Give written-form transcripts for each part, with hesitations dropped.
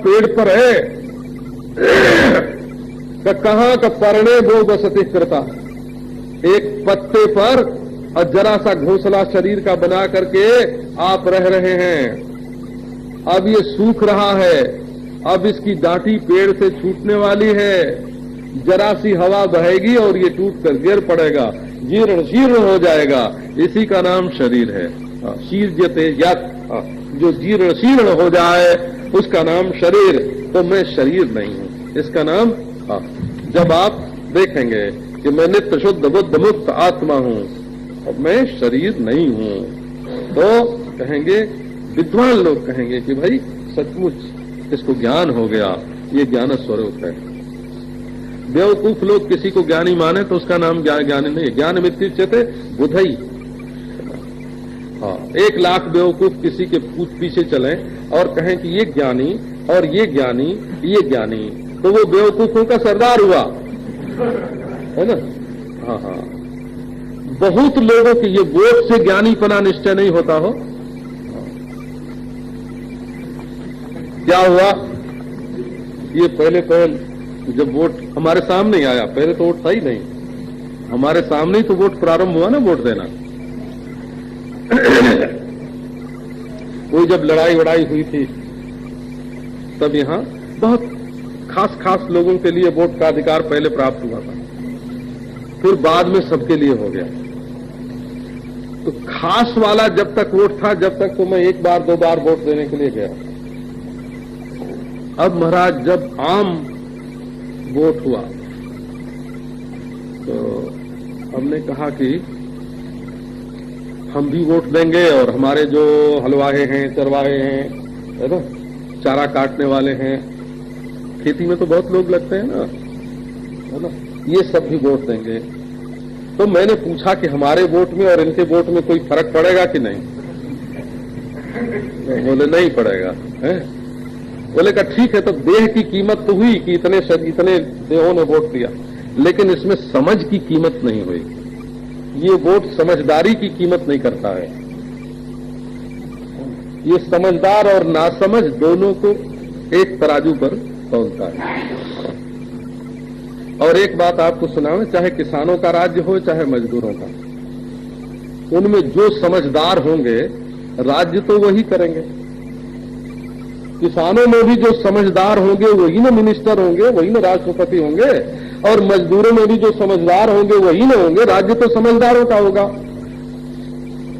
पेड़ पर है कहाँ का परणे वो बसति कृता, एक पत्ते पर और जरा सा घोंसला शरीर का बना करके आप रह रहे हैं। अब ये सूख रहा है, अब इसकी डांटी पेड़ से छूटने वाली है, जरा सी हवा बहेगी और ये टूट कर गिर पड़ेगा, जीर्ण शीर्ण हो जाएगा। इसी का नाम शरीर है। शीर्यते यत्, जो जीर्ण शीर्ण हो जाए उसका नाम शरीर। तो मैं शरीर नहीं हूं, इसका नाम जब आप देखेंगे कि मैं नित्य शुद्ध बुद्ध मुक्त आत्मा हूं और मैं शरीर नहीं हूं, तो कहेंगे, विद्वान लोग कहेंगे कि भाई सचमुच इसको ज्ञान हो गया, ये ज्ञान स्वरूप है। बेवकूफ लोग किसी को ज्ञानी माने तो उसका नाम ज्ञानी नहीं है। ज्ञान मित्युच्यते बुधई। 1 लाख बेवकूफ किसी के पीछे चले और कहें कि ये ज्ञानी और ये ज्ञानी, ये ज्ञानी, तो वो बेवकूफों का सरदार हुआ, है ना। हाँ, बहुत लोगों की ये वोट से ज्ञानीपना निश्चय नहीं होता हो। क्या हुआ, ये पहले जब वोट हमारे सामने आया, पहले तो वोट था ही नहीं, हमारे सामने ही तो वोट प्रारंभ हुआ ना, वोट देना। कोई जब लड़ाई वड़ाई हुई थी तब यहां बहुत खास लोगों के लिए वोट का अधिकार पहले प्राप्त हुआ था, फिर बाद में सबके लिए हो गया। तो खास वाला जब तक वोट था, जब तक तो मैं 1 बार 2 बार वोट देने के लिए गया। अब महाराज जब आम वोट हुआ तो हमने कहा कि हम भी वोट देंगे और हमारे जो हलवाहे हैं, चरवाहे हैं, है ना, चारा काटने वाले हैं, खेती में तो बहुत लोग लगते हैं ना, है ना, ये सब भी वोट देंगे। तो मैंने पूछा कि हमारे वोट में और इनके वोट में कोई फर्क पड़ेगा कि नहीं? तो बोले नहीं पड़ेगा। है? बोले का ठीक है, तो देह की कीमत तो हुई कि इतने देहों ने वोट दिया, लेकिन इसमें समझ की कीमत नहीं हुई। ये वोट समझदारी की कीमत नहीं करता है। ये समझदार और नासमझ दोनों को एक तराजू पर तौलता है। और एक बात आपको सुनाऊं, चाहे किसानों का राज्य हो चाहे मजदूरों का, उनमें जो समझदार होंगे राज्य तो वही करेंगे। किसानों में भी जो समझदार होंगे वही ना मिनिस्टर होंगे, वही ना राष्ट्रपति होंगे, और मजदूरों में भी जो समझदार होंगे वही ना होंगे, राज्य तो समझदारों का होगा।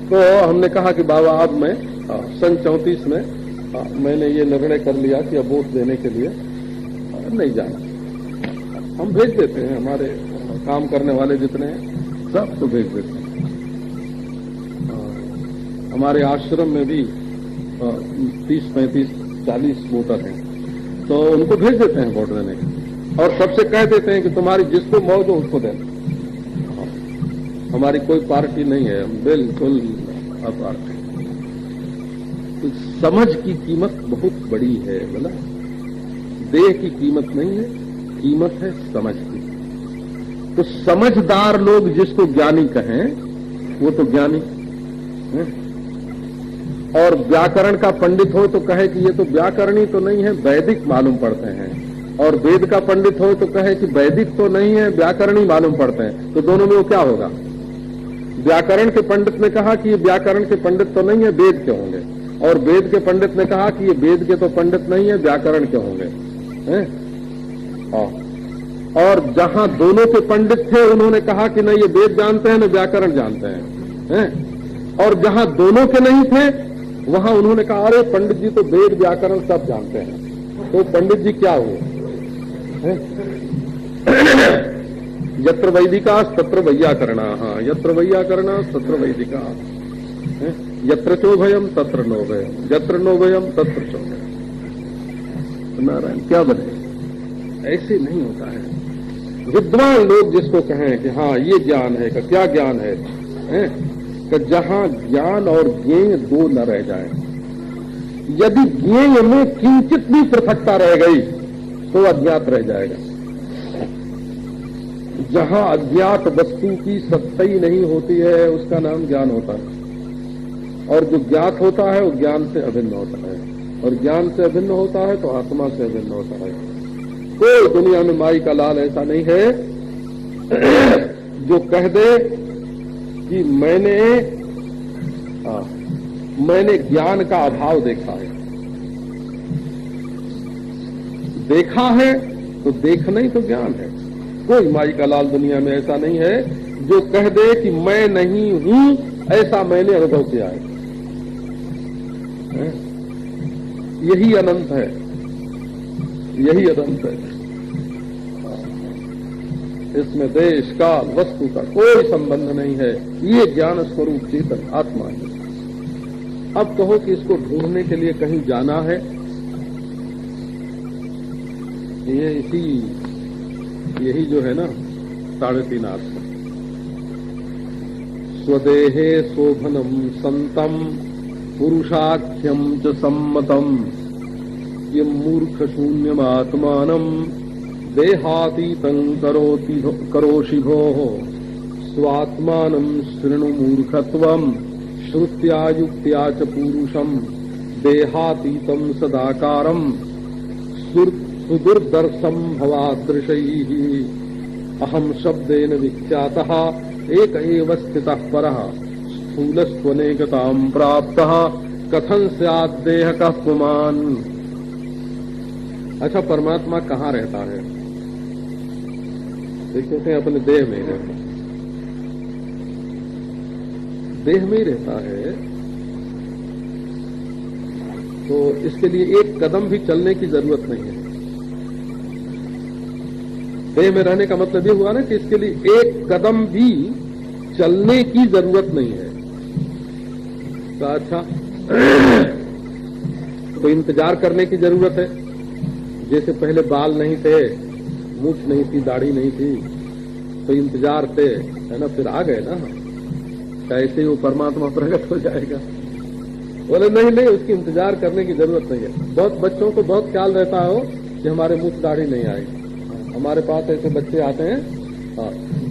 तो हमने कहा कि बाबा अब मैं सन 34 में मैंने ये निर्णय कर लिया कि अब वोट देने के लिए नहीं जाना। हम भेज देते हैं, हमारे काम करने वाले जितने हैं सब तो भेज देते हैं। हमारे आश्रम में भी 30, 35, 40 वोटर हैं, तो उनको भेज देते हैं वोट देने के, और सबसे कह देते हैं कि तुम्हारी जिसको मौज हो उसको देना। हमारी कोई पार्टी नहीं है, बिल्कुल अपार्टी। तो समझ की कीमत बहुत बड़ी है, बोला देह की कीमत नहीं है, कीमत है समझ की। तो समझदार लोग जिसको ज्ञानी कहें वो तो ज्ञानी है। और व्याकरण का पंडित हो तो कहे कि ये तो व्याकरणी तो नहीं है, वैदिक मालूम पड़ते हैं, और वेद का पंडित हो तो कहे कि वैदिक तो नहीं है, व्याकरणी मालूम पड़ते हैं। तो दोनों में वो क्या होगा? व्याकरण के पंडित ने कहा कि ये व्याकरण के पंडित तो नहीं है, वेद के होंगे, और वेद के पंडित ने कहा कि ये वेद के तो पंडित नहीं है, व्याकरण के होंगे, हैं? और जहां दोनों के पंडित थे उन्होंने कहा कि नहीं ये वेद जानते हैं न व्याकरण जानते हैं, और जहां दोनों के नहीं थे वहां उन्होंने कहा अरे पंडित जी तो वेद व्याकरण सब जानते हैं। तो पंडित जी क्या हुए? यत्र वैदिका तत्र वैयाकरणा, हाँ यत्र वैयाकरणा तत्र वैदिका, यत्र चोभयम तत्र नोभयम, यत्र नोभयम तत्र चोभयम। नारायण क्या बने? ऐसे नहीं होता है। विद्वान लोग जिसको कहें कि हाँ ये ज्ञान है, का क्या ज्ञान है, कि जहां ज्ञान और ज्ञेय दो न रह जाए। यदि ज्ञेय में किंचित भी पृथकता रह गई तो अज्ञात रह जाएगा। जहां अज्ञात वस्तु की सत्ताई नहीं होती है उसका नाम ज्ञान होता है, और जो ज्ञात होता है वो ज्ञान से अभिन्न होता है। और ज्ञान से अभिन्न होता है तो आत्मा से अभिन्न होता है। कोई दुनिया में माई का लाल ऐसा नहीं है जो कह दे कि मैंने ज्ञान का अभाव देखा है। देखा है तो देखना ही तो ज्ञान है। कोई माई का लाल दुनिया में ऐसा नहीं है जो कह दे कि मैं नहीं हूं, ऐसा मैंने अनुभव किया है। यही अनंत है, यही अनंत है। इसमें देश काल वस्तु का कोई संबंध नहीं है। ये ज्ञान स्वरूप चेतन आत्मा है। अब कहो कि इसको ढूंढने के लिए कहीं जाना है, यही जो है ना 3.5 आत्मा। स्वदेहे शोभनम संतम पुरुषाख्यम च सम्मतम ये मूर्ख शून्यम आत्मानम देहातीतं करोषि भोः स्वात्मानं शृणु मूर्खत्वं श्रुत्या युक्त्या च पुरुषं देहातीतं सदाकारं सुदुर्दर्शं भवादृशैः अहं शब्देन विख्यातः एक एव स्थितः परः स्थूलस्त्वनेकतां प्राप्तः कथं स्यात् देहकः पुमान्। अच्छा, परमात्मा कहाँ रहता है? देखते हैं अपने देह में रहता है। देह में ही रहता है तो इसके लिए एक कदम भी चलने की जरूरत नहीं है। देह में रहने का मतलब ये हुआ ना कि इसके लिए एक कदम भी चलने की जरूरत नहीं है। तो अच्छा, तो इंतजार करने की जरूरत है। जैसे पहले बाल नहीं थे, मूछ नहीं थी, दाढ़ी नहीं थी, तो इंतजार थे, है ना, फिर आ गए ना। कैसे वो परमात्मा प्रकट हो जाएगा? बोले नहीं, उसकी इंतजार करने की जरूरत नहीं है। बहुत बच्चों को बहुत ख्याल रहता हो कि हमारे मूछ दाढ़ी नहीं आएगी। हमारे पास ऐसे बच्चे आते हैं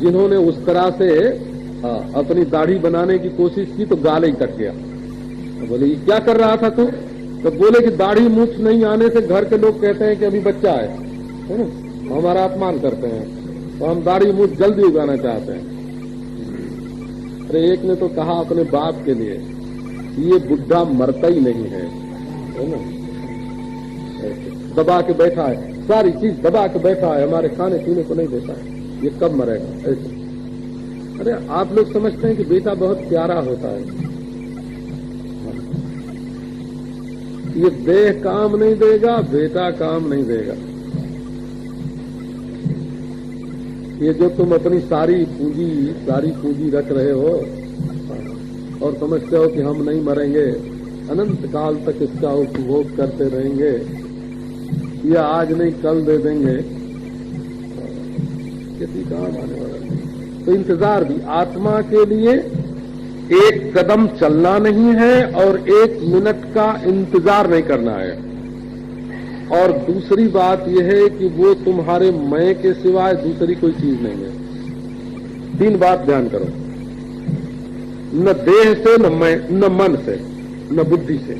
जिन्होंने उस तरह से अपनी दाढ़ी बनाने की कोशिश की तो गाल ही कट गया। तो बोले ये क्या कर रहा था तू? तो बोले कि दाढ़ी मूछ नहीं आने से घर के लोग कहते हैं कि अभी बच्चा है ना, हमारा अपमान करते हैं, तो हम दाढ़ी मूछ जल्दी उगाना चाहते हैं। अरे एक ने तो कहा अपने बाप के लिए, ये बुढ़ा मरता ही नहीं है ना, दबा के बैठा है, सारी चीज दबा के बैठा है, हमारे खाने पीने को नहीं देता है, ये कब मरेगा? ऐसे। अरे आप लोग समझते हैं कि बेटा बहुत प्यारा होता है, ये देह काम नहीं देगा, बेटा काम नहीं देगा। ये जो तुम अपनी सारी पूंजी रख रहे हो और समझते हो कि हम नहीं मरेंगे, अनंत काल तक इसका उपभोग करते रहेंगे, ये आज नहीं कल दे देंगे, किसी काम आने वाला नहीं। तो इंतजार भी आत्मा के लिए एक कदम चलना नहीं है और 1 मिनट का इंतजार नहीं करना है। और दूसरी बात यह है कि वो तुम्हारे मैं के सिवाय दूसरी कोई चीज नहीं है। 3 बात ध्यान करो, न देह से, न मैं, न मन से, न बुद्धि से।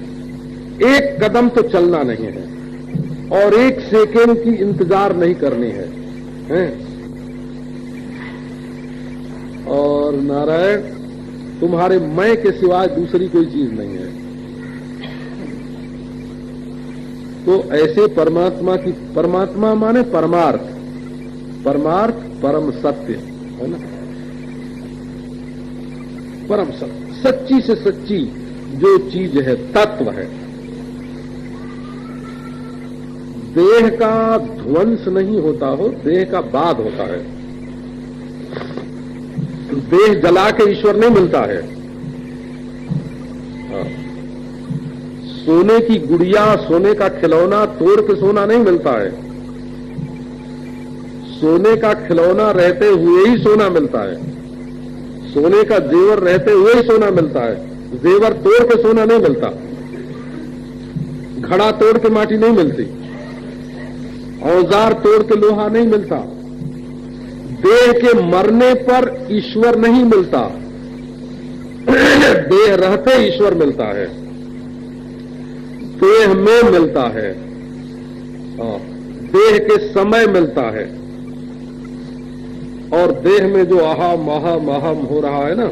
1 कदम तो चलना नहीं है और 1 सेकेंड की इंतजार नहीं करनी है, हैं? और नारायण तुम्हारे मैं के सिवाय दूसरी कोई चीज नहीं है। तो ऐसे परमात्मा माने परमार्थ परम सत्य है ना, परम सत्य, सच्ची से सच्ची जो चीज है, तत्व है। देह का ध्वंस नहीं होता हो, देह का बाद होता है। देह जला के ईश्वर नहीं मिलता है। सोने की गुड़िया, सोने का खिलौना तोड़ के सोना नहीं मिलता है। सोने का खिलौना रहते हुए ही सोना मिलता है। सोने का जेवर रहते हुए ही सोना मिलता है। जेवर तोड़ के सोना नहीं मिलता। घड़ा तोड़ के माटी नहीं मिलती। औजार तोड़ के लोहा नहीं मिलता। देह के मरने पर ईश्वर नहीं मिलता, देह रहते ईश्वर मिलता है। देह में मिलता है, देह के समय मिलता है, और देह में जो अहम अहम अहम हो रहा है ना,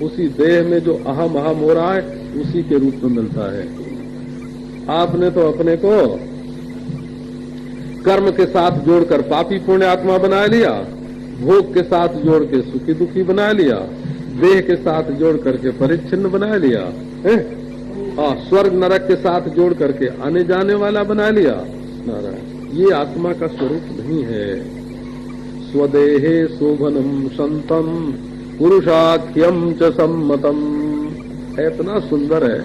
उसी देह में जो अहम अहम हो रहा है उसी के रूप में मिलता है। आपने तो अपने को कर्म के साथ जोड़कर पापी पुण्य आत्मा बना लिया, भोग के साथ जोड़ के सुखी दुखी बना लिया, देह के साथ जोड़ करके परिच्छिन्न बना लिया, स्वर्ग नरक के साथ जोड़ करके आने जाने वाला बना लिया। ये आत्मा का स्वरूप नहीं है। स्वदेहे शोभनम संतम पुरुषाख्यम च सम्मतम, इतना सुंदर है।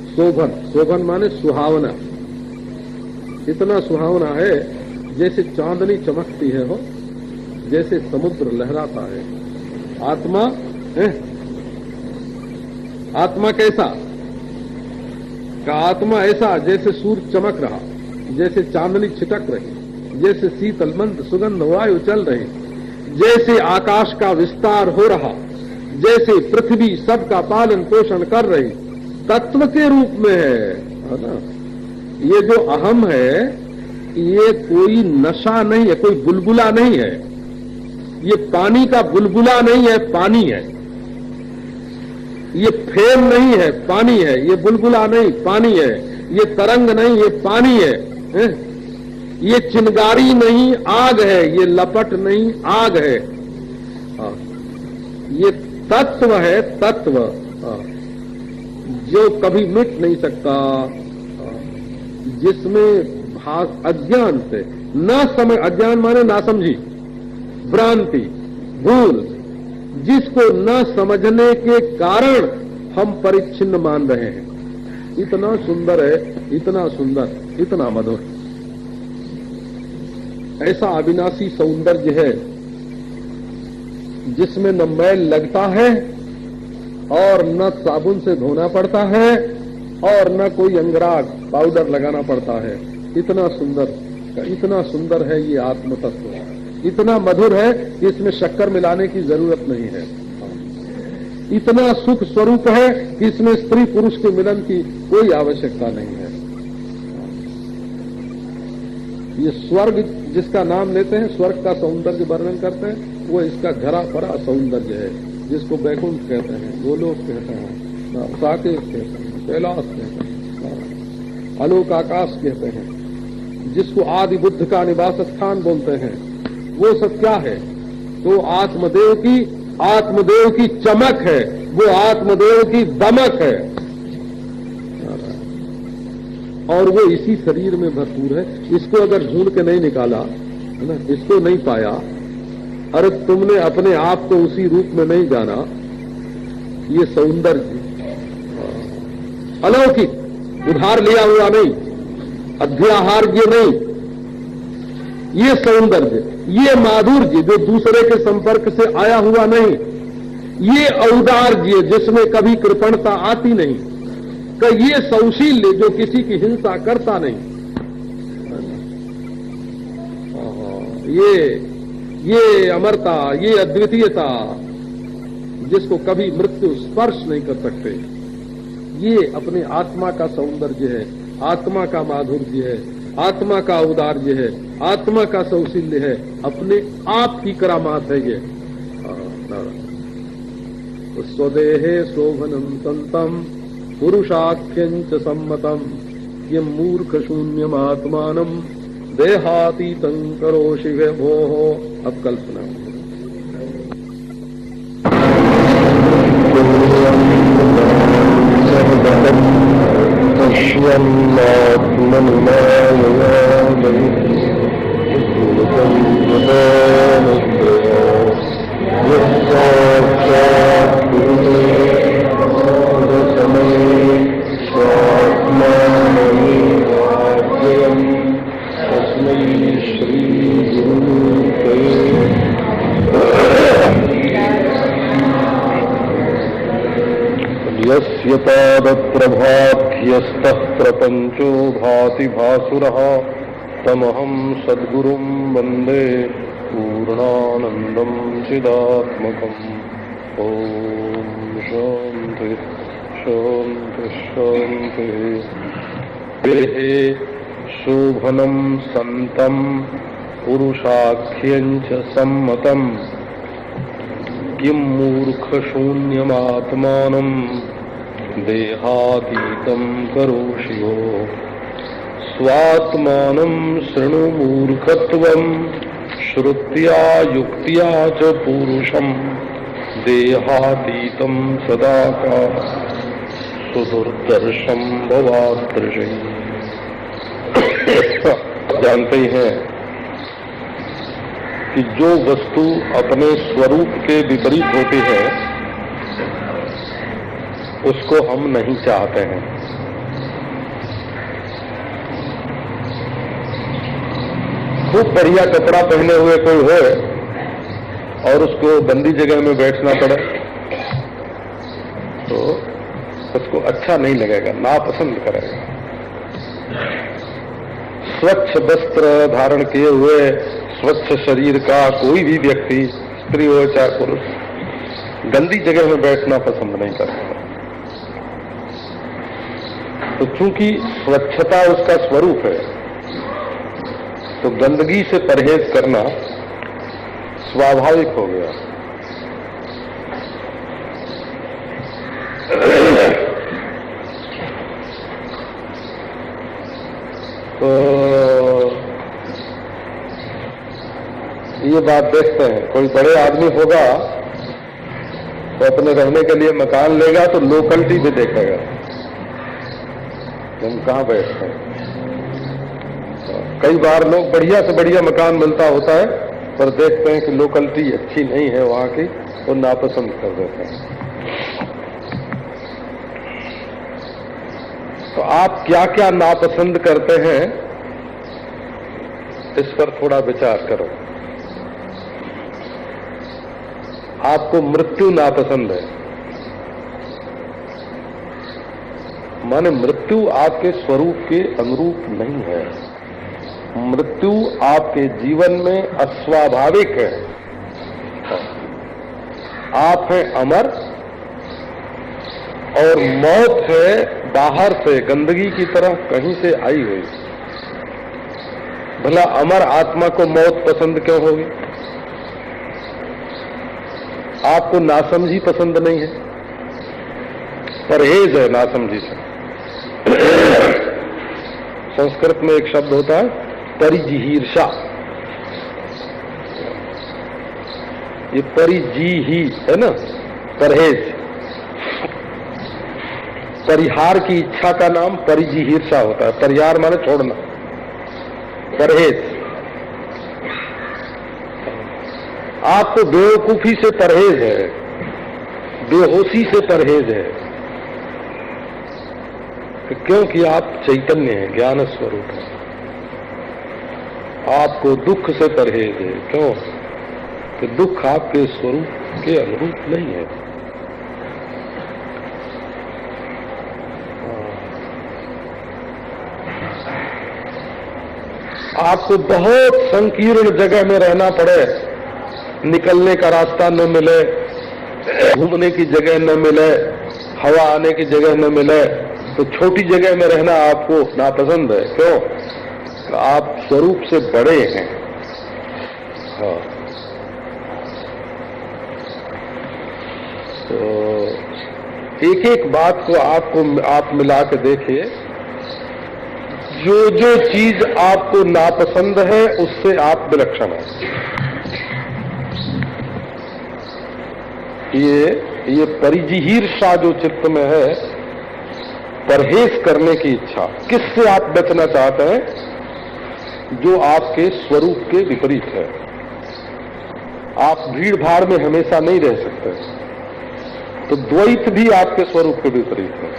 शोभन, शोभन माने सुहावना, इतना सुहावना है जैसे चांदनी चमकती है हो, जैसे समुद्र लहराता है। आत्मा है, आत्मा कैसा का? आत्मा ऐसा जैसे सूर्य चमक रहा, जैसे चांदनी छिटक रही, जैसे शीतल मंद सुगंध वायु चल रही, जैसे आकाश का विस्तार हो रहा, जैसे पृथ्वी सबका पालन पोषण कर रही, तत्व के रूप में है ना। ये जो अहम है ये कोई नशा नहीं है, कोई बुलबुला नहीं है, ये पानी का बुलबुला नहीं है, पानी है। ये फेम नहीं है, पानी है। ये बुलबुला नहीं, पानी है। ये तरंग नहीं, ये पानी है। ये चिंगारी नहीं, आग है। ये लपट नहीं, आग है। ये तत्व है, तत्व जो कभी मिट नहीं सकता, जिसमें भाग अज्ञान से न समझ, अज्ञान माने ना समझी, भ्रांति, भूल, जिसको न समझने के कारण हम परिच्छिन्न मान रहे हैं। इतना सुंदर है, इतना सुंदर, इतना मधुर, ऐसा अविनाशी सौंदर्य है जिसमें न मैल लगता है और न साबुन से धोना पड़ता है और न कोई अंगराग पाउडर लगाना पड़ता है। इतना सुंदर है ये आत्म तत्व। इतना मधुर है कि इसमें शक्कर मिलाने की जरूरत नहीं है। इतना सुख स्वरूप है कि इसमें स्त्री पुरुष के मिलन की कोई आवश्यकता नहीं है। ये स्वर्ग जिसका नाम लेते हैं, स्वर्ग का सौंदर्य वर्णन करते हैं, वो इसका घरा परा सौंदर्य है, जिसको वैकुंठ कहते हैं, गोलोक कहते हैं, साकेत कहते हैं, कैलाश कहते हैं, आलोक आकाश कहते हैं, जिसको आदि बुद्ध का निवास स्थान बोलते हैं। वो सब क्या है? तो आत्मदेव की चमक है, वो आत्मदेव की दमक है, और वो इसी शरीर में भरपूर है। इसको अगर ढूंढ के नहीं निकाला है ना, इसको नहीं पाया, अरे तुमने अपने आप को उसी रूप में नहीं जाना, ये सौंदर्य अलौकिक, उधार लिया हुआ नहीं, अध्याहार्य नहीं, ये सौंदर्य, ये माधुर्य जो दूसरे के संपर्क से आया हुआ नहीं, ये औदार्य जिसमें कभी कृपणता आती नहीं, कि ये सौशील्य जो किसी की हिंसा करता नहीं, ये अमरता, ये अद्वितीयता जिसको कभी मृत्यु स्पर्श नहीं कर सकते, ये अपने आत्मा का सौंदर्य है, आत्मा का माधुर्य है, आत्मा का औदार्य है, आत्मा का सौशील्य है, अपने आप की करामात है ये। स्वदेहे शोभनम संतम पुरुषाख्यंच सम्मतम ये मूर्ख शून्यम आत्मानम देहातीतं करोषि वे भोः। अब कल सुना पादप्रभाभ्यस्तः प्रपंचो भाति भासुरः तमहं सद्गुरुं वन्दे पूर्णानन्दं चिदात्मकम्। ओम शांति शांति शांति। देहे शोभनम संतम पुरुषाख्यं च सम्मतम किम मूर्ख शून्यमात्मानं देहातीतं करोषि वो स्वात्मानं शृणु मूर्खत्वं श्रुत्या युक्त्या च पुरुषं देहातीतं सदा का सुदुर्दर्शम भवादृशि। जानते ही हैं कि जो वस्तु अपने स्वरूप के विपरीत होती है उसको हम नहीं चाहते हैं। खूब बढ़िया कपड़ा पहने हुए कोई हो और उसको गंदी जगह में बैठना पड़े तो उसको अच्छा नहीं लगेगा, नापसंद करेगा। स्वच्छ वस्त्र धारण किए हुए स्वच्छ शरीर का कोई भी व्यक्ति, स्त्री हो चाहे पुरुष, गंदी जगह में बैठना पसंद नहीं करता। तो चूंकि स्वच्छता उसका स्वरूप है तो गंदगी से परहेज करना स्वाभाविक हो गया। तो ये बात देखते हैं, कोई बड़े आदमी होगा तो अपने रहने के लिए मकान लेगा तो लोकलिटी भी देखेगा हम कहाँ बैठते हैं। कई बार लोग बढ़िया से बढ़िया मकान मिलता होता है पर देखते हैं कि लोकलिटी अच्छी नहीं है वहां की, वो नापसंद कर देते हैं। तो आप क्या क्या नापसंद करते हैं इस पर थोड़ा विचार करो। आपको मृत्यु नापसंद है, माने मृत्यु आपके स्वरूप के अनुरूप नहीं है। मृत्यु आपके जीवन में अस्वाभाविक है। आप हैं अमर और मौत है बाहर से गंदगी की तरह कहीं से आई हुई। भला अमर आत्मा को मौत पसंद क्यों होगी? आपको नासमझी पसंद नहीं है, परहेज है नासमझी से। संस्कृत में एक शब्द होता है परिजिहीर्षा। ये परिजी ही है ना, परहेज। परिहार की इच्छा का नाम परिजिहीर्षा होता है। परिहार माने छोड़ना, परहेज। आपको बेवकूफी से परहेज है, बेहोशी से परहेज है, क्योंकि आप चैतन्य हैं, ज्ञान स्वरूप है। आपको दुख से परहेज है, क्यों कि दुख आपके स्वरूप के अनुरूप नहीं है। आपको बहुत संकीर्ण जगह में रहना पड़े, निकलने का रास्ता न मिले, घूमने की जगह न मिले, हवा आने की जगह न मिले, तो छोटी जगह में रहना आपको नापसंद है। क्यों? आप स्वरूप से बड़े हैं। हाँ, तो एक एक बात को आप मिला के देखिए। जो जो चीज आपको नापसंद है उससे आप विलक्षण हैं। ये परिजिहीर्षा जो चित्त में है, परहेज करने की इच्छा, किससे आप बचना चाहते हैं? जो आपके स्वरूप के विपरीत है। आप भीड़ भाड़ में हमेशा नहीं रह सकते, तो द्वैत भी आपके स्वरूप के विपरीत है।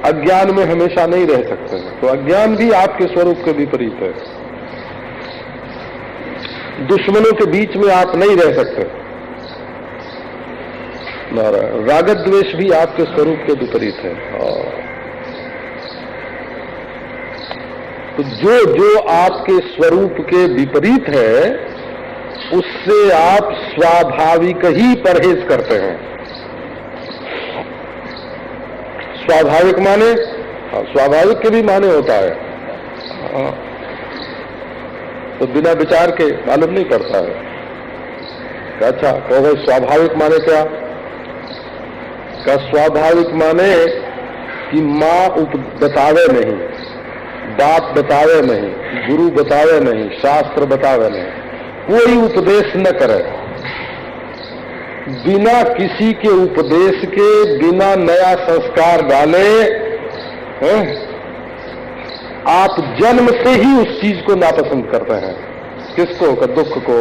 अज्ञान में हमेशा नहीं रह सकते, तो अज्ञान भी आपके स्वरूप के विपरीत है। दुश्मनों के बीच में आप नहीं रह सकते, राग द्वेष भी आपके स्वरूप के विपरीत है। तो जो जो आपके स्वरूप के विपरीत है उससे आप स्वाभाविक ही परहेज करते हैं। स्वाभाविक माने स्वाभाविक के भी माने होता है, तो बिना विचार के मालूम नहीं पड़ता है। अच्छा तो भाई स्वाभाविक माने क्या? का स्वाभाविक माने कि माँ बतावे नहीं, बाप बतावे नहीं, गुरु बतावे नहीं, शास्त्र बतावे नहीं, कोई उपदेश न करे, बिना किसी के उपदेश के, बिना नया संस्कार डाले आप जन्म से ही उस चीज को नापसंद करते हैं। किसको? का दुख को,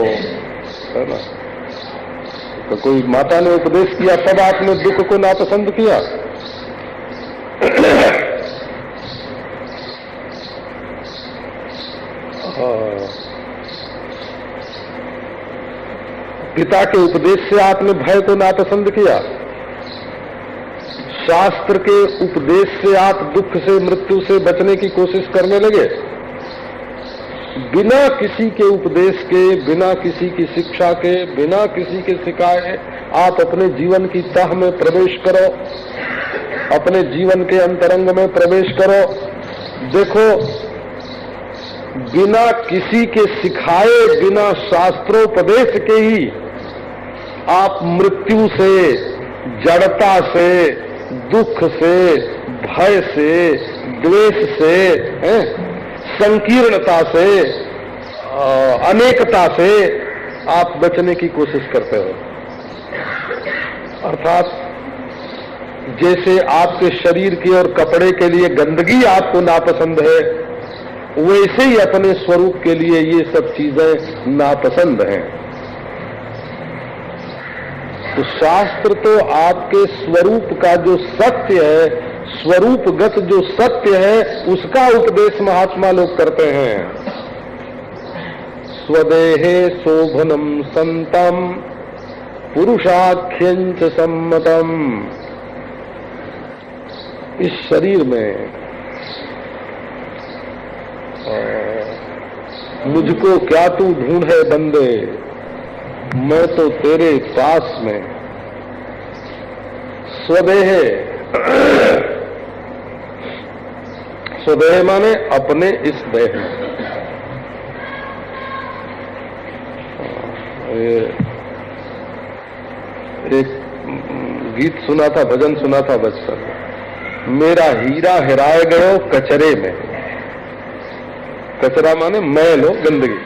है ना? तो कोई माता ने उपदेश किया तब आपने दुख को नापसंद किया? पिता के उपदेश से आपने भय को नापसंद किया? शास्त्र के उपदेश से आप दुख से, मृत्यु से बचने की कोशिश करने लगे? बिना किसी के उपदेश के, बिना किसी की शिक्षा के, बिना किसी के सिखाए आप अपने जीवन की तह में प्रवेश करो, अपने जीवन के अंतरंग में प्रवेश करो। देखो, बिना किसी के सिखाए, बिना शास्त्रोपदेश के ही आप मृत्यु से, जड़ता से, दुख से, भय से, द्वेष से, संकीर्णता से, अनेकता से आप बचने की कोशिश करते हो। अर्थात जैसे आपके शरीर की और कपड़े के लिए गंदगी आपको नापसंद है, वैसे ही अपने स्वरूप के लिए ये सब चीजें नापसंद हैं। तो शास्त्र तो आपके स्वरूप का जो सत्य है, स्वरूपगत जो सत्य है, उसका उपदेश महात्मा लोग करते हैं। स्वदेहे शोभनम संतम पुरुषाख्यंच सम्मतम। इस शरीर में मुझको क्या तू ढूंढे बंदे, मैं तो तेरे पास में। स्वदेह, स्वदेह माने अपने इस देह में। एक गीत सुना था, भजन सुना था बचपन में, मेरा हीरा हेराए गयो कचरे में। कचरा माने मैल हो, गंदगी।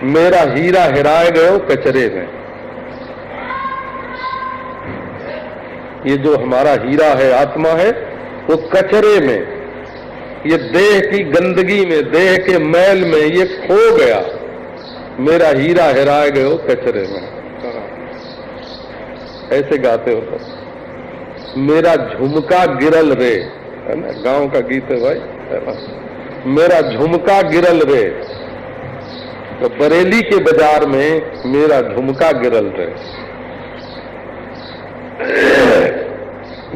मेरा हीरा हेराए गयो कचरे में। ये जो हमारा हीरा है, आत्मा है, वो कचरे में, ये देह की गंदगी में, देह के मैल में ये खो गया। मेरा हीरा हेराए गयो कचरे में। ऐसे गाते हो तो। मेरा झुमका गिरल रे, है ना, गांव का गीत है भाई, है ना। मेरा झुमका गिरल रे, तो बरेली के बाजार में मेरा झुमका गिरल रे।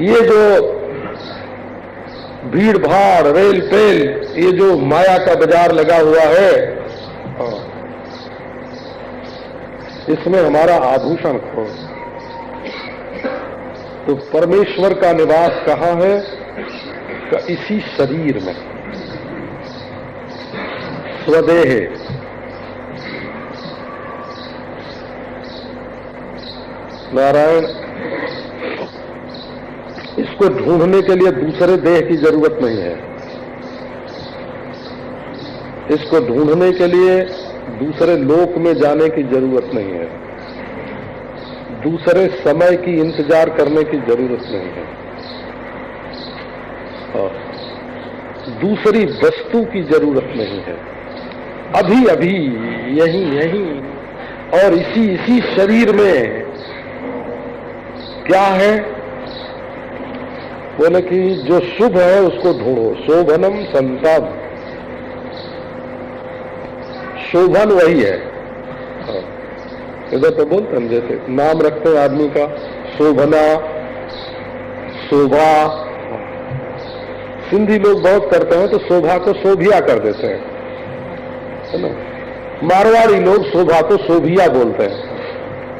ये जो भीड़ भाड़, रेल पेल, ये जो माया का बाजार लगा हुआ है, इसमें हमारा आभूषण खो। तो परमेश्वर का निवास कहाँ है? इसी शरीर में। स्वदेह, नारायण, इसको ढूंढने के लिए दूसरे देह की जरूरत नहीं है। इसको ढूंढने के लिए दूसरे लोक में जाने की जरूरत नहीं है। दूसरे समय की इंतजार करने की जरूरत नहीं है। और दूसरी वस्तु की जरूरत नहीं है। अभी अभी यही और इसी शरीर में क्या है? बोले कि जो शुभ है उसको ढूंढो। शोभनम संतम, शोभन वही है। इधर तो बोलते हैं, जैसे नाम रखते हैं आदमी का, शोभना, शोभा। सिंधी लोग बहुत करते हैं तो शोभा को शोभिया कर देते हैं, है ना। मारवाड़ी लोग शोभा को शोभिया बोलते हैं,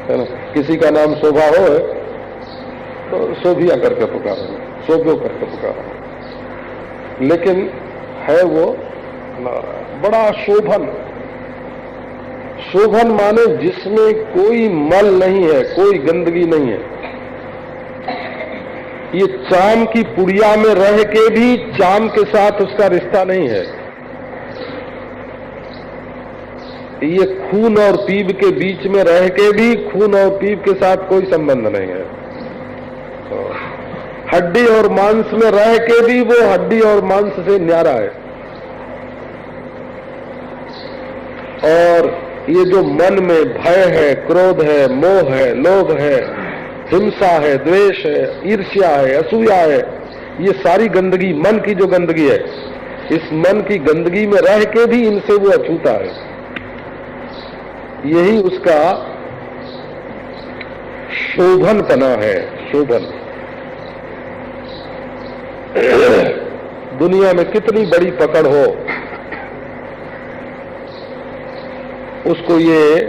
है ना। किसी का नाम शोभा हो तो शोभिया करके पुकारा, शोभो करके पुकारा। लेकिन है वो बड़ा शोभन। शोभन माने जिसमें कोई मल नहीं है, कोई गंदगी नहीं है। ये चाम की पुड़िया में रह के भी चाम के साथ उसका रिश्ता नहीं है। ये खून और पीप के बीच में रह के भी खून और पीप के साथ कोई संबंध नहीं है। तो हड्डी और मांस में रह के भी वो हड्डी और मांस से न्यारा है। और ये जो मन में भय है, क्रोध है, मोह है, लोभ है, हिंसा है, द्वेष है, ईर्ष्या है, असूया है, ये सारी गंदगी, मन की जो गंदगी है, इस मन की गंदगी में रह के भी इनसे वो अछूता है। यही उसका शोभनपना है, शोभन। दुनिया में कितनी बड़ी पकड़ हो, उसको ये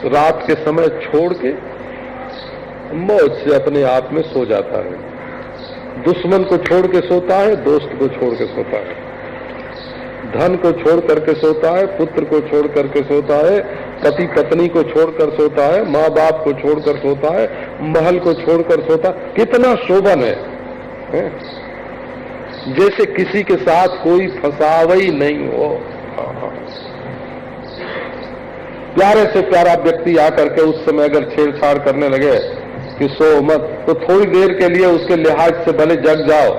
रात के समय छोड़ के मौज से अपने आप में सो जाता है। दुश्मन को छोड़ के सोता है, दोस्त को छोड़ के सोता है, धन को छोड़ करके सोता है, पुत्र को छोड़ करके सोता है, पति पत्नी को छोड़कर सोता है, माँ बाप को छोड़कर सोता है, महल को छोड़कर सोता। कितना शोभन है, जैसे किसी के साथ कोई फसावई नहीं हो। प्यारे से प्यारा व्यक्ति आकर के उस समय अगर छेड़छाड़ करने लगे कि सो मत, तो थोड़ी देर के लिए उसके लिहाज से भले जग जाओ,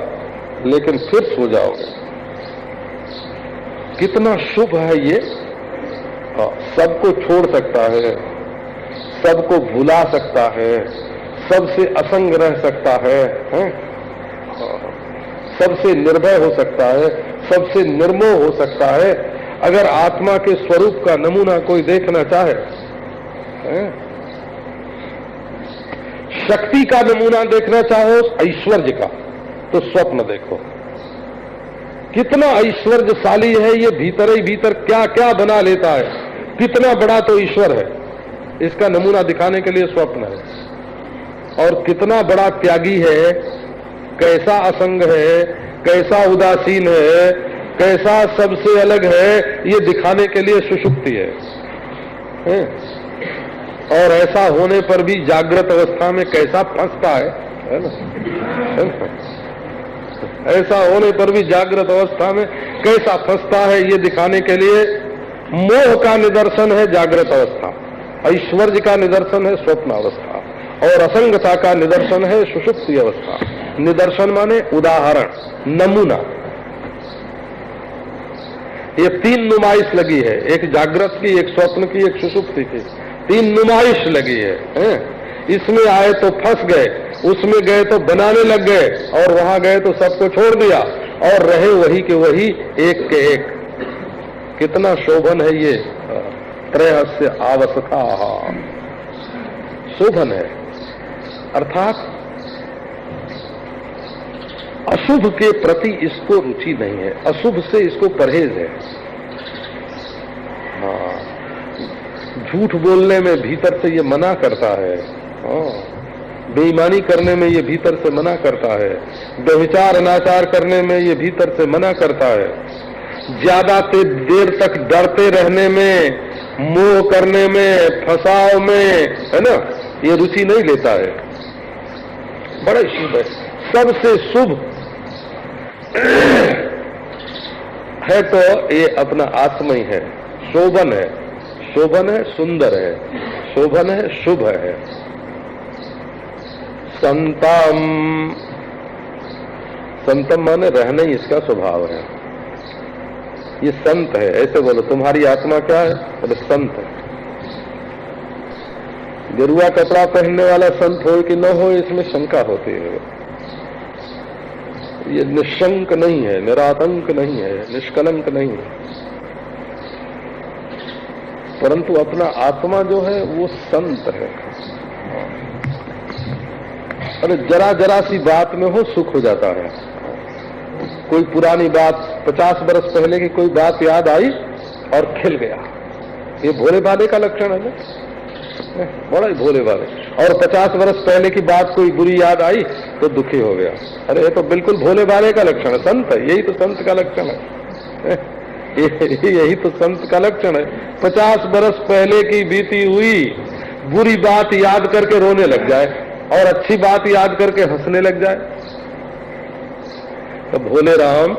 लेकिन फिर सो जाओगे। कितना शुभ है ये। सबको छोड़ सकता है, सबको भुला सकता है, सबसे असंग रह सकता है, सबसे निर्भय हो सकता है, सबसे निर्मोह हो सकता है। अगर आत्मा के स्वरूप का नमूना कोई देखना चाहे, शक्ति का नमूना देखना चाहो, ऐश्वर्य का, तो स्वप्न देखो। कितना ऐश्वर्यशाली है ये, भीतर ही भीतर क्या क्या बना लेता है, कितना बड़ा तो ईश्वर है, इसका नमूना दिखाने के लिए स्वप्न है। और कितना बड़ा त्यागी है, कैसा असंग है, कैसा उदासीन है, कैसा सबसे अलग है, ये दिखाने के लिए सुषुप्ति है। और ऐसा होने पर भी जागृत अवस्था में कैसा फंसता है ना? ऐसा होने पर भी जागृत अवस्था में कैसा फंसता है, ये दिखाने के लिए मोह का निदर्शन है जागृत अवस्था, ऐश्वर्य का निदर्शन है स्वप्न अवस्था, और असंगता का निदर्शन है सुषुप्ति अवस्था। निदर्शन माने उदाहरण, नमूना। ये तीन नुमाइश लगी है, एक जागृत की, एक स्वप्न की, एक सुषुप्ति की। तीन नुमाइश लगी है। इसमें आए तो फंस गए, उसमें गए तो बनाने लग गए, और वहां गए तो सबको छोड़ दिया और रहे वही के वही, एक के एक। कितना शोभन है ये। त्रयस्य आवसथा शोभन है। अर्थात अशुभ के प्रति इसको रुचि नहीं है, अशुभ से इसको परहेज है। झूठ बोलने में भीतर से ये मना करता है, बेईमानी करने में ये भीतर से मना करता है, व्यभिचार अनाचार करने में ये भीतर से मना करता है, ज्यादा देर तक डरते रहने में, मोह करने में, फसाव में, है ना, ये रुचि नहीं लेता है। बड़ा शुभ है, सबसे शुभ है तो ये अपना आत्मा ही है। शोभन है, शोभन है, सुंदर है, शोभन है, शुभ है। संतम, संतम माने रहना ही इसका स्वभाव है। ये संत है, ऐसे बोलो। तुम्हारी आत्मा क्या है? बोले संत है। गेरुआ कपड़ा पहनने वाला संत हो कि न हो, इसमें शंका होती है। ये निशंक नहीं है, निरातंक नहीं है, निष्कलंक नहीं है, परंतु अपना आत्मा जो है वो संत है। अरे जरा जरा सी बात में हो सुख हो जाता है। कोई पुरानी बात, 50 बरस पहले की कोई बात याद आई और खिल गया, ये भोले भाले का लक्षण है ना। बड़ा ही भोले भाले। और 50 वर्ष पहले की बात कोई बुरी याद आई तो दुखी हो गया। अरे ये तो बिल्कुल भोले भाले का लक्षण है, संत है, यही तो संत का लक्षण है, यही तो संत का लक्षण है। 50 वर्ष पहले की बीती हुई बुरी बात याद करके रोने लग जाए और अच्छी बात याद करके हंसने लग जाए। तो भोले राम,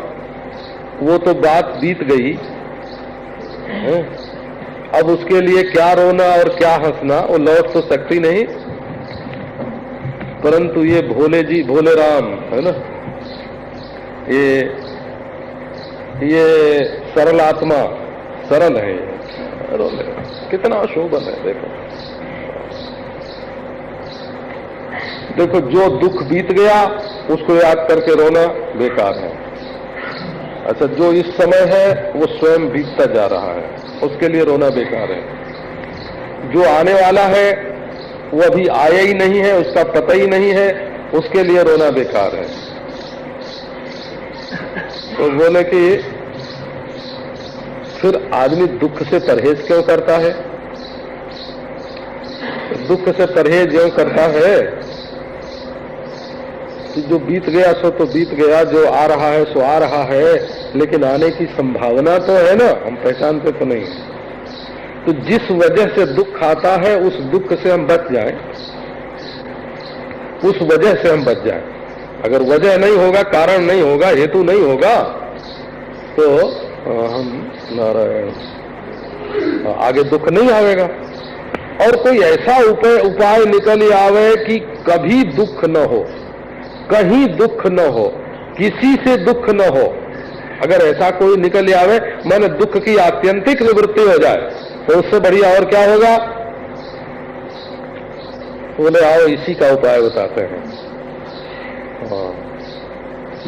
वो तो बात बीत गई, अब उसके लिए क्या रोना और क्या हंसना, वो लौट तो सकती नहीं। परंतु ये भोले जी, भोले राम है ना, ये सरल आत्मा, सरल है, कितना शोभन है। देखो जो दुख बीत गया उसको याद करके रोना बेकार है। अच्छा, जो इस समय है वो स्वयं बीतता जा रहा है, उसके लिए रोना बेकार है। जो आने वाला है वो अभी आया ही नहीं है, उसका पता ही नहीं है, उसके लिए रोना बेकार है। तो बोले कि फिर आदमी दुख से परहेज क्यों करता है? दुख से परहेज क्यों करता है कि जो बीत गया सो तो बीत गया, जो आ रहा है सो आ रहा है, लेकिन आने की संभावना तो है ना, हम पहचानते तो नहीं। तो जिस वजह से दुख आता है उस दुख से हम बच जाएं, उस वजह से हम बच जाएं। अगर वजह नहीं होगा, कारण नहीं होगा, हेतु नहीं होगा, तो हम नारायण आगे दुख नहीं आवेगा। और कोई ऐसा उपाय निकल आवे कि कभी दुख न हो, कहीं दुख न हो, किसी से दुख न हो। अगर ऐसा कोई निकल आवे, माने दुख की आत्यंतिक निवृत्ति हो जाए, तो उससे बढ़िया और क्या होगा? बोले आओ इसी का उपाय बताते हैं।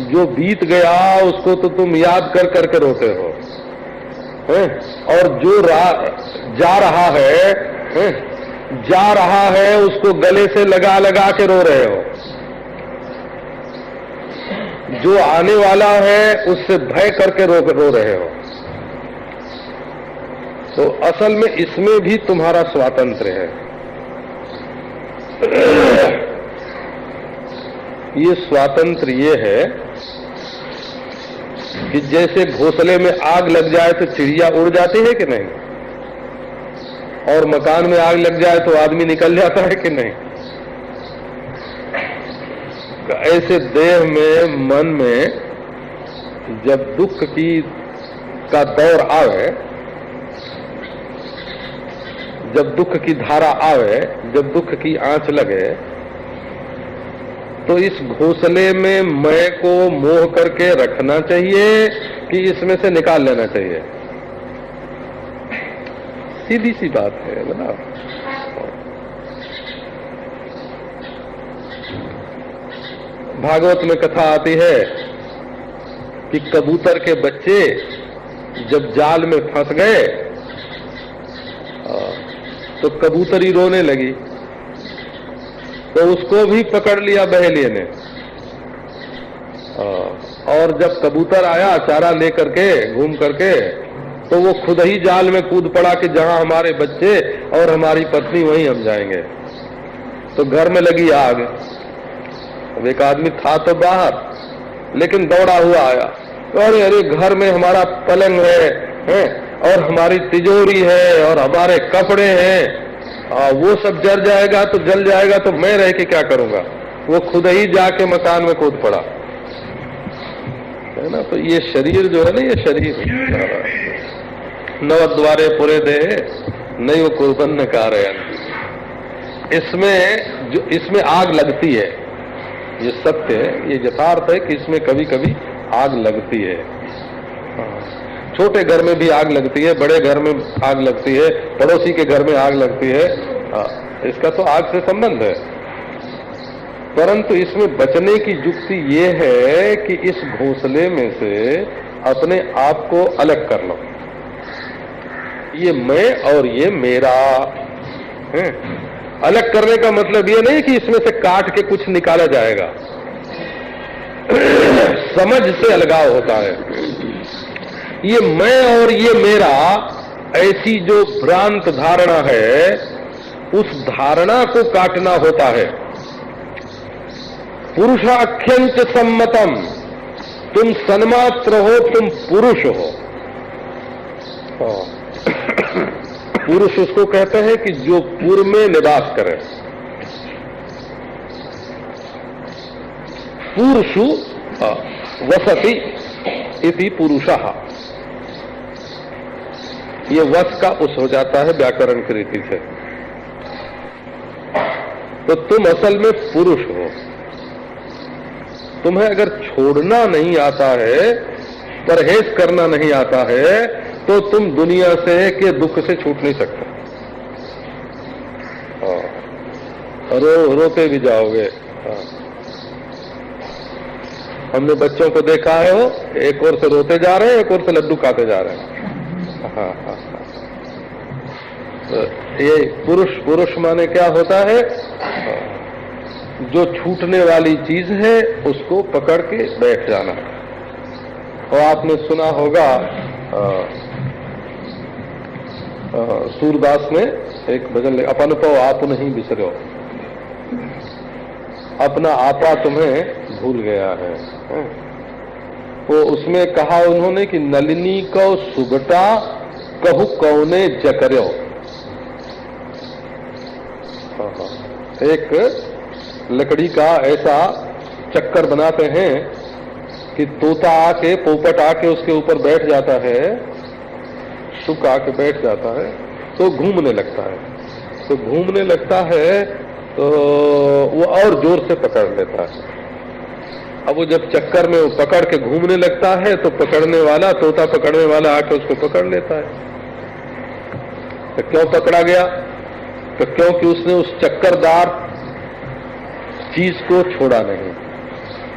जो बीत गया उसको तो तुम याद कर करके रोते हो, और जो जा रहा है उसको गले से लगा लगा के रो रहे हो। जो आने वाला है उससे भय करके रो रहे हो। तो असल में इसमें भी तुम्हारा स्वातंत्र्य है। ये स्वातंत्र ये है कि जैसे घोंसले में आग लग जाए तो चिड़िया उड़ जाती है कि नहीं, और मकान में आग लग जाए तो आदमी निकल जाता है कि नहीं। ऐसे देह में, मन में जब दुख का दौर आवे, जब दुख की धारा आवे, जब दुख की आंच लगे, तो इस घोंसले में मैं को मोह करके रखना चाहिए कि इसमें से निकाल लेना चाहिए? सीधी सी बात है ना। भागवत में कथा आती है कि कबूतर के बच्चे जब जाल में फंस गए तो कबूतरी रोने लगी, तो उसको भी पकड़ लिया बहेलिये ने। और जब कबूतर आया चारा लेकर के, घूम करके, तो वो खुद ही जाल में कूद पड़ा कि जहां हमारे बच्चे और हमारी पत्नी वहीं हम जाएंगे। तो घर में लगी आग। अब एक आदमी था तो बाहर, लेकिन दौड़ा हुआ आया, अरे अरे घर में हमारा पलंग है और हमारी तिजोरी है और हमारे कपड़े हैं, वो सब जल जाएगा तो जल जाएगा, तो मैं रह के क्या करूंगा। वो खुद ही जाके मकान में कूद पड़ा, है ना। तो ये शरीर जो है ना, ये शरीर नवद्वारे पूरे दे नहीं वो कुर्बन न कार्य, इसमें आग लगती है। ये सत्य है, ये यथार्थ है कि इसमें कभी कभी आग लगती है। छोटे घर में भी आग लगती है, बड़े घर में आग लगती है, पड़ोसी के घर में आग लगती है। इसका तो आग से संबंध है। परंतु इसमें बचने की युक्ति ये है कि इस घोंसले में से अपने आप को अलग कर लो। ये मैं और ये मेरा है। अलग करने का मतलब ये नहीं कि इसमें से काट के कुछ निकाला जाएगा। समझ से अलगाव होता है। ये मैं और ये मेरा, ऐसी जो भ्रांत धारणा है, उस धारणा को काटना होता है। पुरुषाख्यंच सम्मतम, तुम सन्मात्र हो, तुम पुरुष हो। पुरुष उसको कहते हैं कि जो पूर्व में निवास करे। पुरुषु वसति इति पुरुषः, ये वस का उस हो जाता है व्याकरण की रीति से। तो तुम असल में पुरुष हो। तुम्हें अगर छोड़ना नहीं आता है, परहेज करना नहीं आता है, तो तुम दुनिया से के दुख से छूट नहीं सकते। रोते भी जाओगे। हमने बच्चों को देखा है, वो एक ओर से रोते जा रहे हैं, एक ओर से लड्डू खाते जा रहे हैं। तो ये पुरुष माने क्या होता है? जो छूटने वाली चीज है उसको पकड़ के बैठ जाना। और आपने सुना होगा सूरदास ने एक भजन ले, अपन तो आप नहीं बिसरो, अपना आपा तुम्हें भूल गया है। वो उसमें कहा उन्होंने कि नलिनी को सुगटा कहु कौने जकर्यो। एक लकड़ी का ऐसा चक्कर बनाते हैं कि तोता आके, पोपट आके उसके ऊपर बैठ जाता है, शुक आके बैठ जाता है, तो घूमने लगता है। तो घूमने लगता है तो वो और जोर से पकड़ लेता है। अब वो जब चक्कर में वो पकड़ के घूमने लगता है तो पकड़ने वाला, तोता पकड़ने वाला आके उसको पकड़ लेता है। तो क्यों पकड़ा गया? तो क्योंकि उसने उस चक्करदार चीज को छोड़ा नहीं,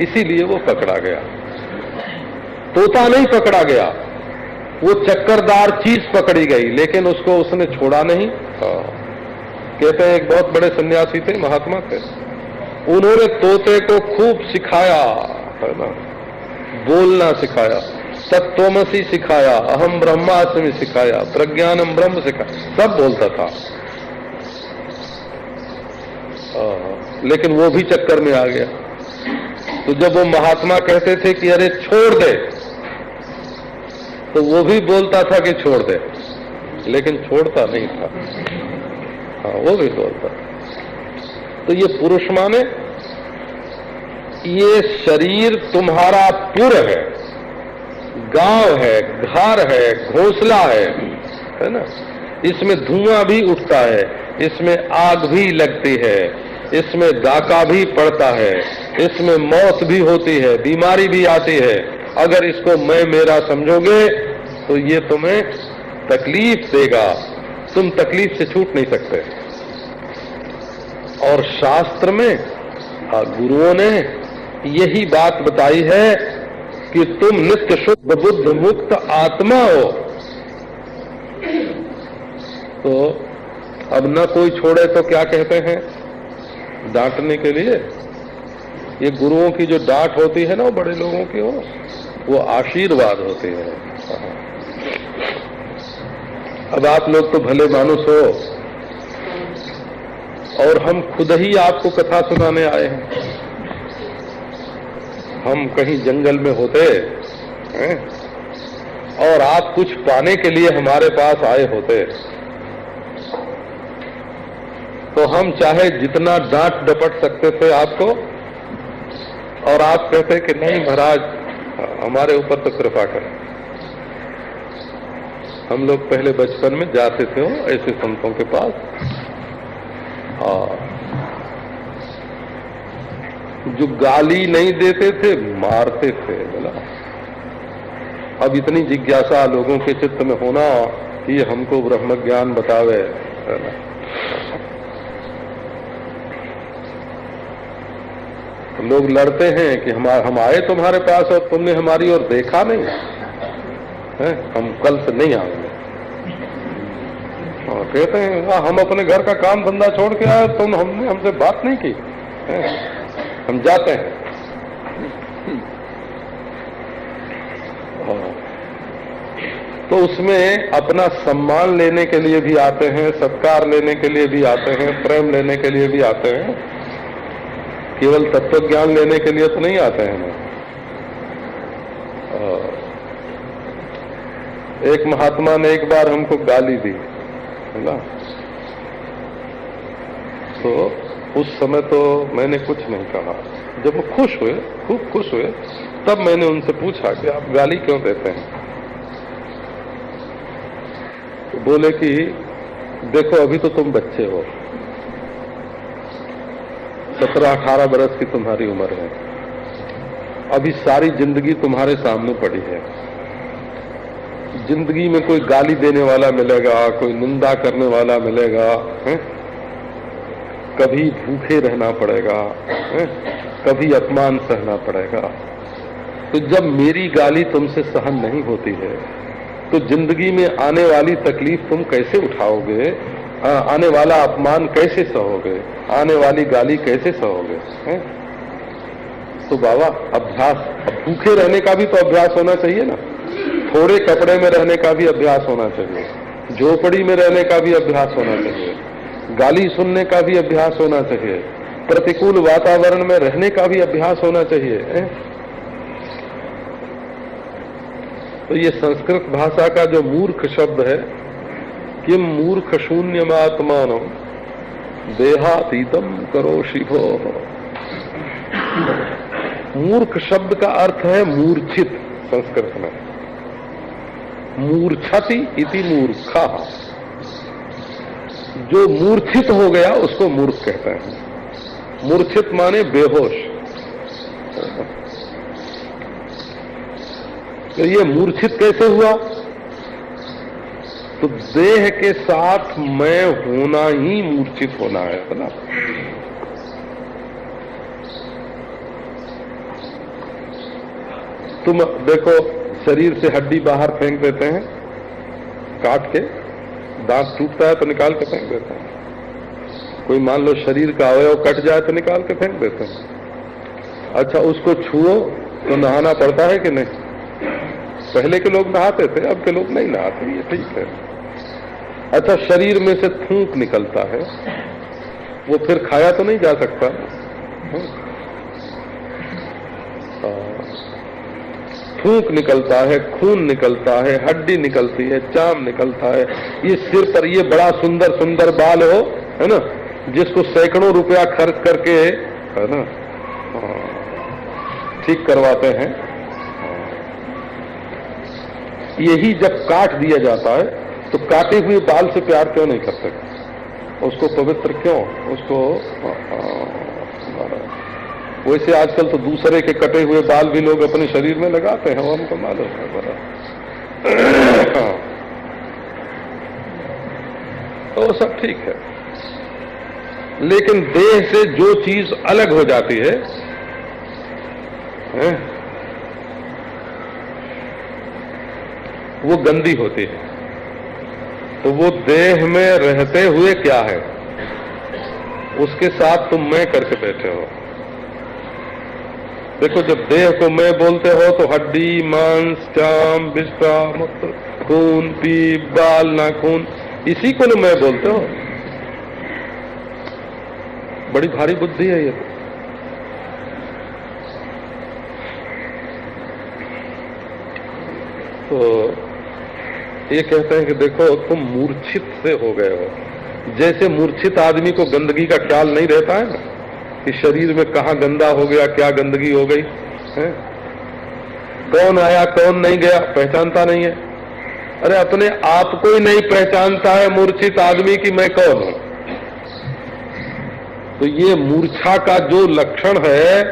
इसीलिए वो पकड़ा गया। तोता नहीं पकड़ा गया, वो चक्करदार चीज पकड़ी गई, लेकिन उसको उसने छोड़ा नहीं। कहते हैं एक बहुत बड़े सन्यासी थे, महात्मा थे, उन्होंने तोते को खूब सिखाया, है ना, बोलना सिखाया, तत्त्वमसि सिखाया, अहम ब्रह्मास्मि सिखाया, प्रज्ञानम ब्रह्म सिखाया, सब बोलता था। लेकिन वो भी चक्कर में आ गया। तो जब वो महात्मा कहते थे कि अरे छोड़ दे, तो वो भी बोलता था कि छोड़ दे, लेकिन छोड़ता नहीं था। वो भी बोलता। तो ये पुरुष माने ये शरीर तुम्हारा पुर है, गांव है, घर है, घोंसला है ना। इसमें धुआं भी उठता है, इसमें आग भी लगती है, इसमें डाका भी पड़ता है, इसमें मौत भी होती है, बीमारी भी आती है। अगर इसको मैं मेरा समझोगे तो ये तुम्हें तकलीफ देगा, तुम तकलीफ से छूट नहीं सकते। और शास्त्र में गुरुओं ने यही बात बताई है कि तुम नित्य शुद्ध बुद्ध मुक्त आत्मा हो। तो अब न कोई छोड़े तो क्या कहते हैं डांटने के लिए? ये गुरुओं की जो डांट होती है ना, वो बड़े लोगों की हो, वो आशीर्वाद होती है। अब आप लोग तो भले मानुस हो, और हम खुद ही आपको कथा सुनाने आए हैं। हम कहीं जंगल में होते हैं और आप कुछ पाने के लिए हमारे पास आए होते, तो हम चाहे जितना डांट डपट सकते थे आपको, और आप कहते कि नहीं महाराज हमारे ऊपर तो कृपा करें। हम लोग पहले बचपन में जाते थे ऐसे संतों के पास, और जो गाली नहीं देते थे मारते थे। बोला अब इतनी जिज्ञासा लोगों के चित्त में होना कि हमको ब्रह्म ज्ञान बतावे, है ना। लोग लड़ते हैं कि हम आए तुम्हारे पास और तुमने हमारी ओर देखा नहीं है, हम कल से नहीं आएंगे। और कहते हैं हम अपने घर का काम धंधा छोड़ के आए, तुम हमने हमसे बात नहीं की है? हम जाते हैं। तो उसमें अपना सम्मान लेने के लिए भी आते हैं, सत्कार लेने के लिए भी आते हैं, प्रेम लेने के लिए भी आते हैं, केवल तत्व ज्ञान लेने के लिए तो नहीं आते हैं ना। एक महात्मा ने एक बार हमको गाली दी, है ना, तो उस समय तो मैंने कुछ नहीं कहा। जब वो खुश हुए, खूब खुश हुए, तब मैंने उनसे पूछा कि आप गाली क्यों देते हैं। तो बोले कि देखो अभी तो तुम बच्चे हो, 17-18 बरस की तुम्हारी उम्र है, अभी सारी जिंदगी तुम्हारे सामने पड़ी है। जिंदगी में कोई गाली देने वाला मिलेगा, कोई निंदा करने वाला मिलेगा, है? कभी भूखे रहना पड़ेगा, है? कभी अपमान सहना पड़ेगा। तो जब मेरी गाली तुमसे सहन नहीं होती है तो जिंदगी में आने वाली तकलीफ तुम कैसे उठाओगे, आने वाला अपमान कैसे सहोगे, आने वाली गाली कैसे सहोगे, है? तो बाबा अभ्यास, अब भूखे रहने का भी तो अभ्यास होना चाहिए ना, थोड़े कपड़े में रहने का भी अभ्यास होना चाहिए, झोपड़ी में रहने का भी अभ्यास होना चाहिए, गाली सुनने का भी अभ्यास होना चाहिए, प्रतिकूल वातावरण में रहने का भी अभ्यास होना चाहिए, है? तो ये संस्कृत भाषा का जो मूर्ख शब्द है, किम मूर्ख शून्यमात्मानो देहातीतम करोषि भो। मूर्ख शब्द का अर्थ है मूर्छित संस्कृत में, मूर्छति इति मूर्खा। जो मूर्छित हो गया उसको मूर्ख कहते हैं। मूर्छित माने बेहोश। तो ये मूर्छित कैसे हुआ? तो देह के साथ मैं होना ही मूर्छित होना है ना। तुम देखो, शरीर से हड्डी बाहर फेंक देते हैं, काट के, दांत टूटता है तो निकाल के फेंक देते हैं। कोई मान लो शरीर का अवयव कट जाए तो निकाल के फेंक देते हैं। अच्छा, उसको छुओ तो नहाना पड़ता है कि नहीं? पहले के लोग नहाते थे, अब के लोग नहीं नहाते, ये ठीक है। अच्छा, शरीर में से थूक निकलता है, वो फिर खाया तो नहीं जा सकता। थूक निकलता है, खून निकलता है, हड्डी निकलती है, चाम निकलता है। ये सिर पर ये बड़ा सुंदर सुंदर बाल हो, है ना, जिसको सैकड़ों रुपया खर्च करके, है ना, ठीक करवाते हैं। यही जब काट दिया जाता है तो काटे हुए बाल से प्यार क्यों नहीं करते? उसको पवित्र क्यों, उसको वैसे आजकल तो दूसरे के कटे हुए बाल भी लोग अपने शरीर में लगाते हैं, हमको मालूम है बड़ा। तो सब ठीक है, लेकिन देह से जो चीज अलग हो जाती है, वो गंदी होती है। तो वो देह में रहते हुए क्या है, उसके साथ तुम मैं करके बैठे हो। देखो, जब देह को मैं बोलते हो तो हड्डी, मांस, चाम, बिस्ता, मूत्र, खून, पीप, बाल, नाखून, इसी को ना मैं बोलते हो। बड़ी भारी बुद्धि है ये। तो ये कहते हैं कि देखो, तुम मूर्छित से हो गए हो। जैसे मूर्छित आदमी को गंदगी का ख्याल नहीं रहता है ना, कि शरीर में कहाँ गंदा हो गया, क्या गंदगी हो गई है, कौन आया कौन नहीं गया पहचानता नहीं है। अरे अपने आप को ही नहीं पहचानता है मूर्छित आदमी की मैं कौन हूं। तो ये मूर्छा का जो लक्षण है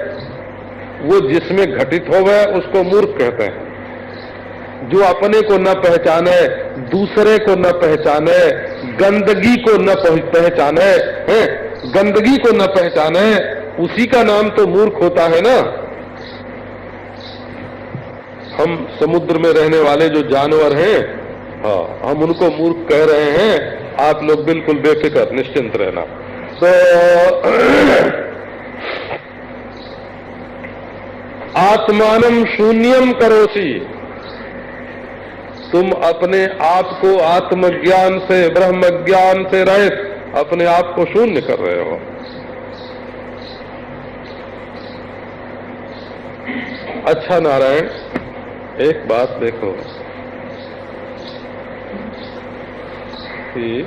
वो जिसमें घटित हो गए उसको मूर्ख कहते हैं। जो अपने को न पहचाने, दूसरे को न पहचाने, गंदगी को न पहचाने, गंदगी को न पहचाने, उसी का नाम तो मूर्ख होता है ना। हम समुद्र में रहने वाले जो जानवर हैं, हाँ, हम उनको मूर्ख कह रहे हैं। आप लोग बिल्कुल बेफिक्र निश्चिंत रहना। तो आत्मानम शून्यम करोसी, तुम अपने आप को आत्मज्ञान से, ब्रह्म ज्ञान से रहित अपने आप को शून्य कर रहे हो। अच्छा नारायण, एक बात देखो कि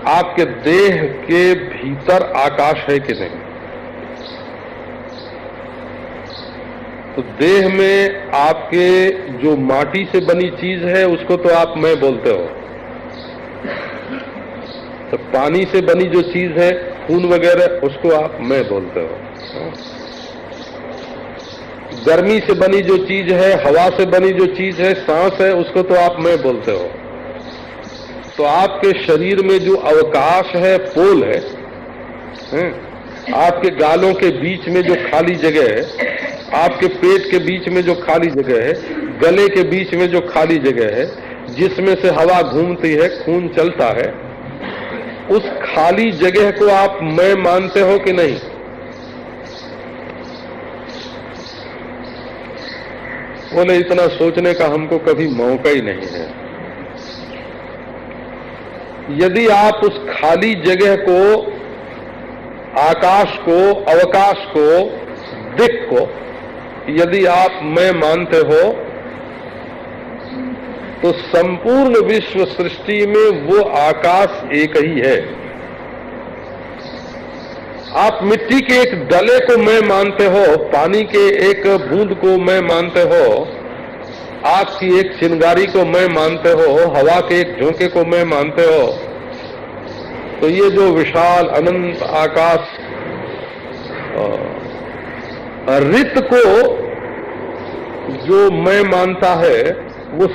आपके देह के भीतर आकाश है कि नहीं? तो देह में आपके जो माटी से बनी चीज है उसको तो आप मैं बोलते हो, तो पानी से बनी जो चीज है, खून वगैरह, उसको आप मैं बोलते हो। गर्मी से बनी जो चीज है, हवा से बनी जो चीज है, सांस है, उसको तो आप मैं बोलते हो। तो आपके शरीर में जो अवकाश है, पोल है, आपके गालों के बीच में जो खाली जगह है, आपके पेट के बीच में जो खाली जगह है, गले के बीच में जो खाली जगह है, जिसमें से हवा घूमती है, खून चलता है, उस खाली जगह को आप मैं मानते हो कि नहीं? बोले इतना सोचने का हमको कभी मौका ही नहीं है। यदि आप उस खाली जगह को, आकाश को, अवकाश को, दिक् को यदि आप मैं मानते हो, तो संपूर्ण विश्व सृष्टि में वो आकाश एक ही है। आप मिट्टी के एक डले को मैं मानते हो, पानी के एक बूंद को मैं मानते हो, आग की एक चिंगारी को मैं मानते हो, हवा के एक झोंके को मैं मानते हो, तो ये जो विशाल अनंत आकाश रित को जो मैं मानता है, वो